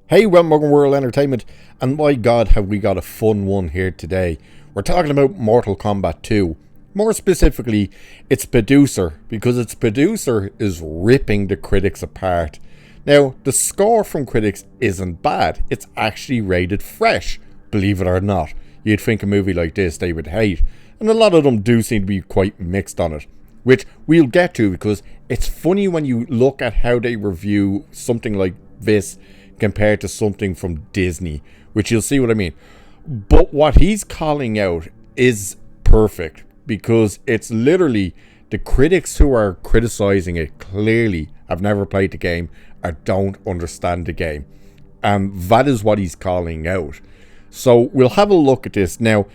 Hey, welcome World Entertainment, and my god have we got a fun one here today. We're talking about Mortal Kombat 2. More specifically, its producer, because its producer is ripping the critics apart. Now, the score from critics isn't bad, it's actually rated fresh, believe it or not. You'd think a movie like this they would hate, and a lot of them do seem to be quite mixed on it. Which we'll get to, because it's funny when you look at how they review something like this compared to something from Disney, which you'll see what I mean. But what he's calling out is perfect, because it's literally the critics who are criticizing it clearly have never played the game or don't understand the game. And that is what he's calling out. So we'll have a look at this. Now,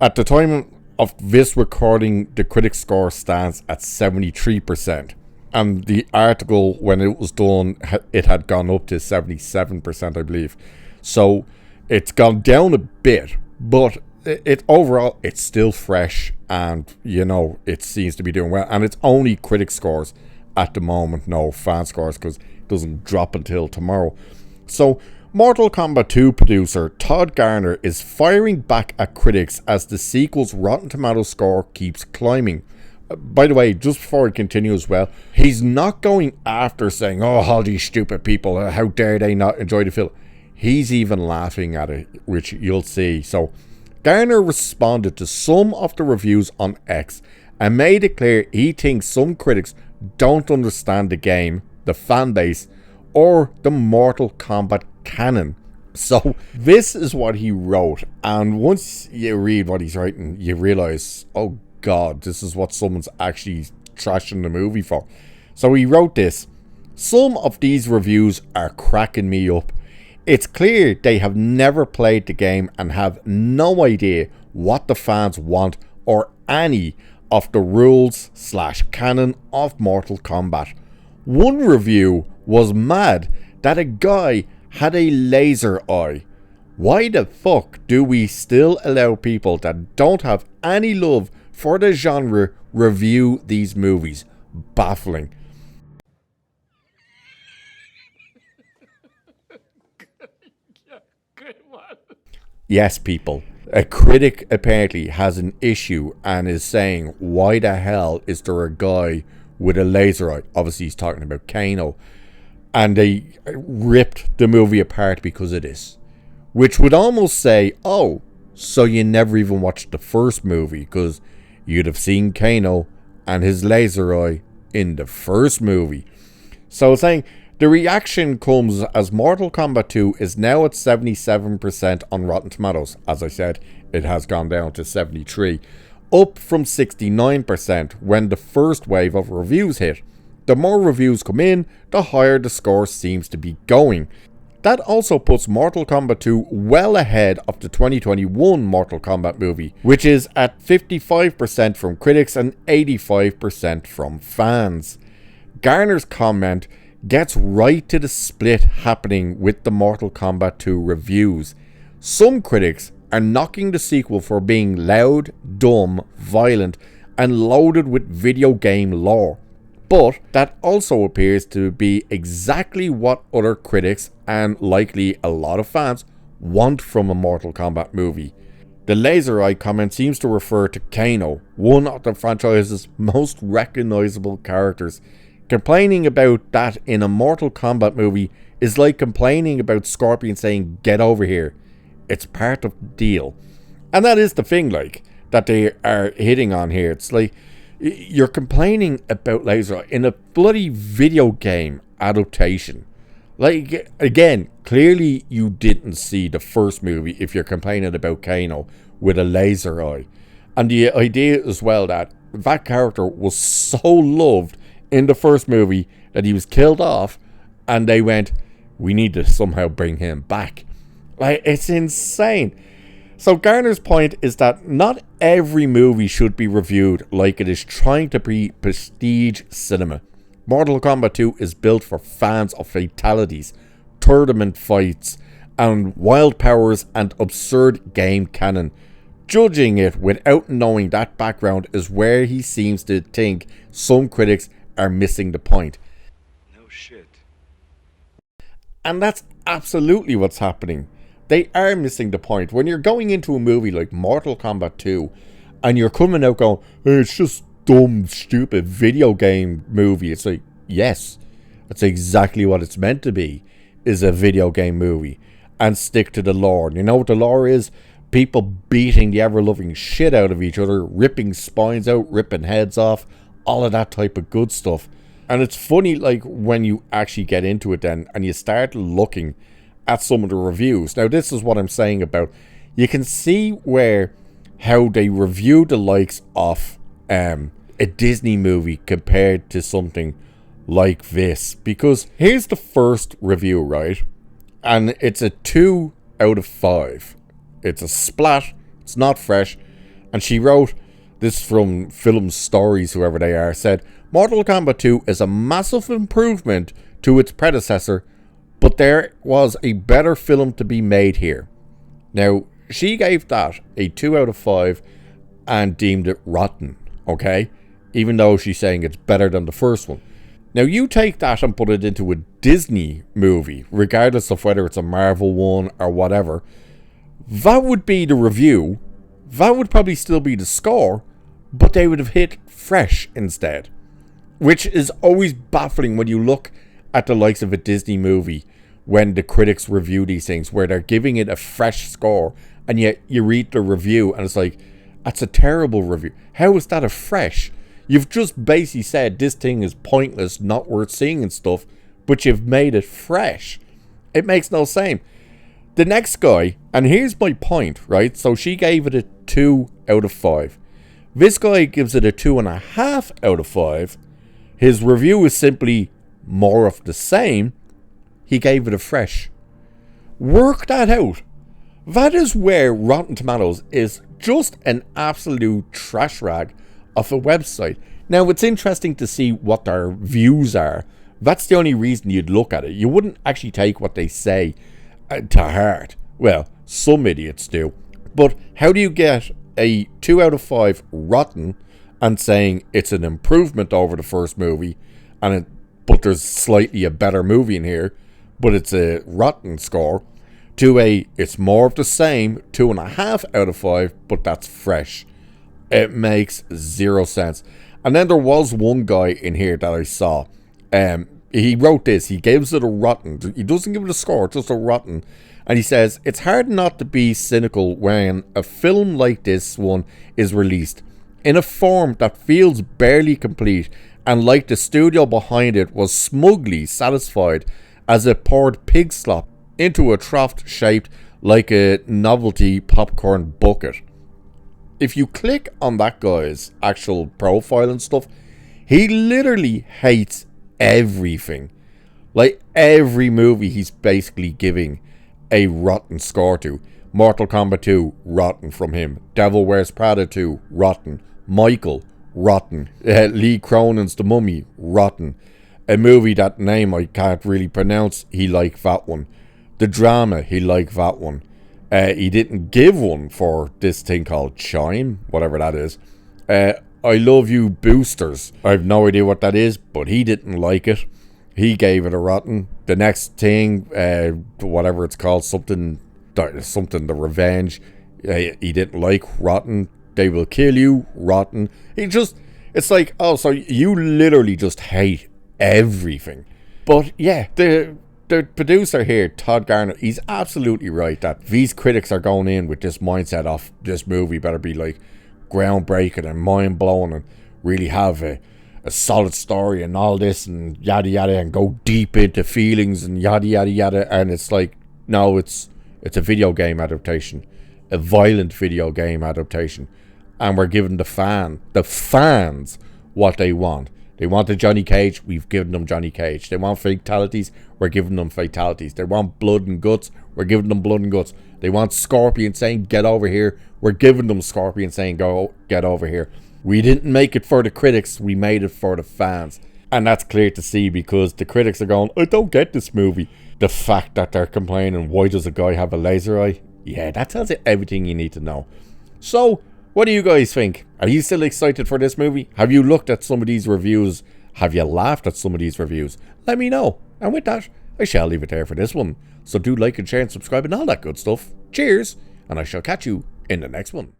at the time of this recording, the critic score stands at 73%. And the article, when it was done, it had gone up to 77%, I believe. So it's gone down a bit, but it overall, it's still fresh, and it seems to be doing well. And it's only critic scores at the moment, no fan scores, because it doesn't drop until tomorrow. So Mortal Kombat 2 producer Todd Garner is firing back at critics as the sequel's Rotten Tomatoes score keeps climbing. By the way, just before I continue as well, he's not going after saying, oh, all these stupid people, how dare they not enjoy the film. He's even laughing at it, which you'll see. So, Garner responded to some of the reviews on X and made it clear he thinks some critics don't understand the game, the fan base, or the Mortal Kombat canon. So, this is what he wrote, and once you read what he's writing, you realise, oh God, this is what someone's actually trashing the movie for. So he wrote this: some of these reviews are cracking me up. It's clear they have never played the game and have no idea what the fans want or any of the rules / canon of Mortal Kombat. One review was mad that a guy had a laser eye. Why the fuck do we still allow people that don't have any love for the genre review these movies? Baffling. Yes, people. A critic apparently has an issue and is saying, why the hell is there a guy with a laser eye? Obviously he's talking about Kano. And they ripped the movie apart because of this. Which would almost say, oh, so you never even watched the first movie, because you'd have seen Kano and his laser eye in the first movie. So saying the reaction comes as Mortal Kombat 2 is now at 77% on Rotten Tomatoes. As I said, it has gone down to 73%, up from 69% when the first wave of reviews hit. The more reviews come in, the higher the score seems to be going. That also puts Mortal Kombat 2 well ahead of the 2021 Mortal Kombat movie, which is at 55% from critics and 85% from fans. Garner's comment gets right to the split happening with the Mortal Kombat 2 reviews. Some critics are knocking the sequel for being loud, dumb, violent, and loaded with video game lore. But that also appears to be exactly what other critics, and likely a lot of fans, want from a Mortal Kombat movie. The laser eye comment seems to refer to Kano, one of the franchise's most recognizable characters. Complaining about that in a Mortal Kombat movie is like complaining about Scorpion saying, get over here. It's part of the deal. And that is the thing, that they are hitting on here. It's like, you're complaining about laser eye in a bloody video game adaptation. Again, clearly you didn't see the first movie if you're complaining about Kano with a laser eye. And the idea as well that character was so loved in the first movie that he was killed off, and they went, we need to somehow bring him back. It's insane. So Garner's point is that not every movie should be reviewed like it is trying to be prestige cinema. Mortal Kombat 2 is built for fans of fatalities, tournament fights, and wild powers and absurd game canon. Judging it without knowing that background is where he seems to think some critics are missing the point. No shit. And that's absolutely what's happening. They are missing the point. When you're going into a movie like Mortal Kombat 2 and you're coming out going, hey, it's just dumb, stupid video game movie. It's like, yes, that's exactly what it's meant to be, is a video game movie. And stick to the lore. You know what the lore is? People beating the ever-loving shit out of each other, ripping spines out, ripping heads off, all of that type of good stuff. And it's funny, like, when you actually get into it then, and you start looking at some of the reviews. Now, this is what I'm saying about, you can see how they review the likes of a Disney movie compared to something like this. Because here's the first review, right? And it's a 2 out of 5. It's a splat. It's not fresh. And she wrote, this from Film Stories, whoever they are, said, Mortal Kombat 2 is a massive improvement to its predecessor, but there was a better film to be made here. Now, she gave that a 2 out of 5 and deemed it rotten, okay? Even though she's saying it's better than the first one. Now, you take that and put it into a Disney movie, regardless of whether it's a Marvel one or whatever, that would be the review. That would probably still be the score, but they would have hit fresh instead. Which is always baffling when you look at the likes of a Disney movie when the critics review these things, where they're giving it a fresh score, and yet you read the review and it's like, that's a terrible review. How is that a fresh? You've just basically said this thing is pointless, not worth seeing and stuff, but you've made it fresh. It makes no sense. The next guy, and here's my point, right? So she gave it a 2 out of 5. This guy gives it a 2.5 out of 5. His review is simply more of the same. He gave it a fresh. Work that out. That is where Rotten Tomatoes is just an absolute trash rag of a website. Now, it's interesting to see what their views are. That's the only reason you'd look at it. You wouldn't actually take what they say to heart. Well, some idiots do. But how do you get a 2 out of 5 rotten and saying it's an improvement over the first movie, but there's slightly a better movie in here, but it's a rotten score, to a it's more of the same, 2.5 out of 5, but that's fresh? It makes zero sense. And then there was one guy in here that I saw. He wrote this. He gives it a rotten. He doesn't give it a score, just a rotten. And he says, it's hard not to be cynical when a film like this one is released in a form that feels barely complete, and like the studio behind it was smugly satisfied as it poured pig slop into a trough shaped like a novelty popcorn bucket. If you click on that guy's actual profile and stuff, he literally hates everything. Like every movie he's basically giving a rotten score to. Mortal Kombat 2, rotten from him. Devil Wears Prada 2, rotten. Michael, rotten. Lee Cronin's The Mummy, rotten. A movie that name I can't really pronounce, he liked that one. The Drama, he liked that one. He didn't give one for this thing called Chime, whatever that is. I Love You Boosters. I have no idea what that is, but he didn't like it. He gave it a rotten. The next thing, whatever it's called, something The Revenge, he didn't like, rotten. They Will Kill You, rotten. It's like, oh, so you literally just hate everything. But yeah, the producer here, Todd Garner, he's absolutely right that these critics are going in with this mindset of this movie better be like groundbreaking and mind-blowing and really have a solid story and all this and yada yada, and go deep into feelings and yada yada yada. And it's like, no, it's a video game adaptation, a violent video game adaptation, and we're giving the fans what they want. They wanted Johnny Cage, we've given them Johnny Cage. They want fatalities, we're giving them fatalities. They want blood and guts, we're giving them blood and guts. They want Scorpion saying, get over here, we're giving them Scorpion saying, go, get over here. We didn't make it for the critics, we made it for the fans. And that's clear to see, because the critics are going, I don't get this movie. The fact that they're complaining, why does a guy have a laser eye? Yeah, that tells you everything you need to know. So, what do you guys think? Are you still excited for this movie? Have you looked at some of these reviews? Have you laughed at some of these reviews? Let me know. And with that, I shall leave it there for this one. So do like and share and subscribe and all that good stuff. Cheers, and I shall catch you in the next one.